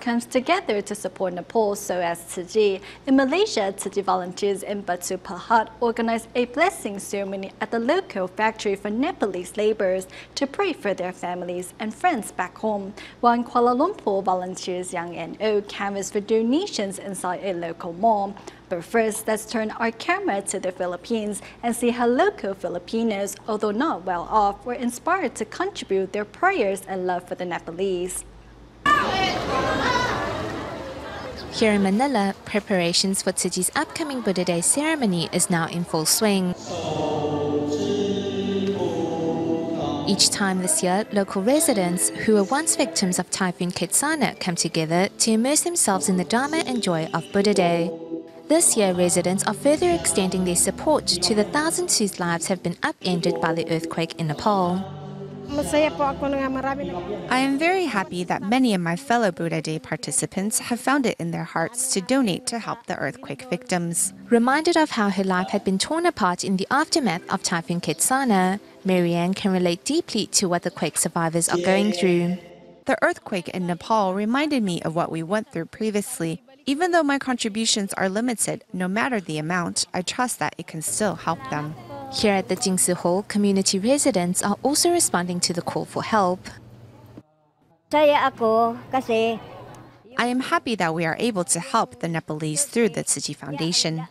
comes together to support Nepal, so as Tzu Chi. In Malaysia, Tzu Chi volunteers in Batu Pahat organized a blessing ceremony at the local factory for Nepalese laborers to pray for their families and friends back home, while in Kuala Lumpur, volunteers young and old canvassed for donations inside a local mall. But first, let's turn our camera to the Philippines and see how local Filipinos, although not well off, were inspired to contribute their prayers and love for the Nepalese. Here in Manila, preparations for Tzu Chi's upcoming Buddha Day ceremony is now in full swing. Each time this year, local residents who were once victims of Typhoon Ketsana come together to immerse themselves in the Dharma and joy of Buddha Day. This year, residents are further extending their support to the thousands whose lives have been upended by the earthquake in Nepal. I am very happy that many of my fellow Buddha Day participants have found it in their hearts to donate to help the earthquake victims. Reminded of how her life had been torn apart in the aftermath of Typhoon Ketsana, Marianne can relate deeply to what the quake survivors are going through. The earthquake in Nepal reminded me of what we went through previously. Even though my contributions are limited, no matter the amount, I trust that it can still help them. Here at the Jingsi Hall, community residents are also responding to the call for help. I am happy that we are able to help the Nepalese through the Tzu Chi Foundation.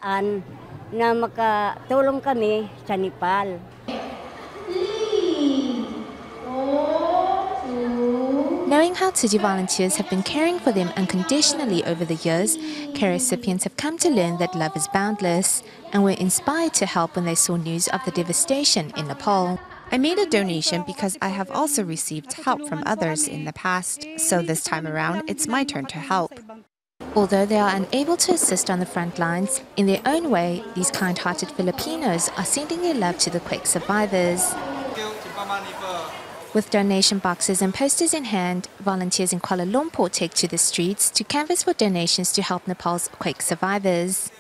Knowing how Tzu Chi volunteers have been caring for them unconditionally over the years, care recipients have come to learn that love is boundless and were inspired to help when they saw news of the devastation in Nepal. I made a donation because I have also received help from others in the past, so this time around it's my turn to help. Although they are unable to assist on the front lines, in their own way, these kind-hearted Filipinos are sending their love to the quake survivors. With donation boxes and posters in hand, volunteers in Kuala Lumpur take to the streets to canvass for donations to help Nepal's quake survivors.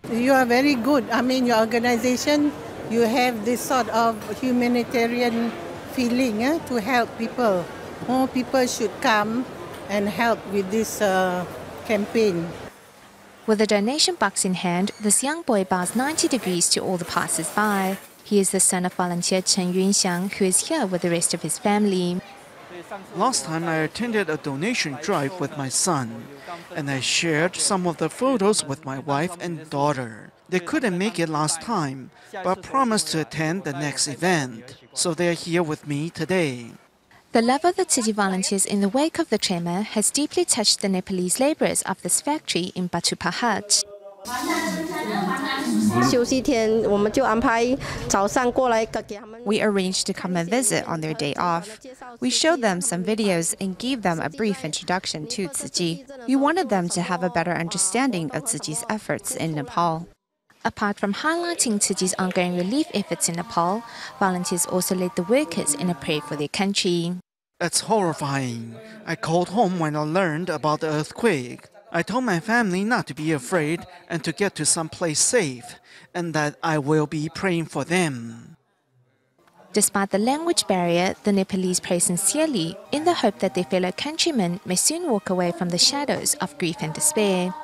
You are very good. I mean, your organization, you have this sort of humanitarian feeling to help people. More people should come and help with this campaign. With a donation box in hand, this young boy bows 90 degrees to all the passers-by. He is the son of volunteer Chen Yunxiang, who is here with the rest of his family. Last time I attended a donation drive with my son, and I shared some of the photos with my wife and daughter. They couldn't make it last time, but promised to attend the next event, so they are here with me today. The love of the Tzu Chi volunteers in the wake of the tremor has deeply touched the Nepalese laborers of this factory in Batu Pahat. We arranged to come and visit on their day off. We showed them some videos and gave them a brief introduction to Tzu Chi. We wanted them to have a better understanding of Tzu Chi's efforts in Nepal. Apart from highlighting Tzu Chi's ongoing relief efforts in Nepal, volunteers also led the workers in a prayer for their country. It's horrifying. I called home when I learned about the earthquake. I told my family not to be afraid and to get to someplace safe, and that I will be praying for them. Despite the language barrier, the Nepalese pray sincerely in the hope that their fellow countrymen may soon walk away from the shadows of grief and despair.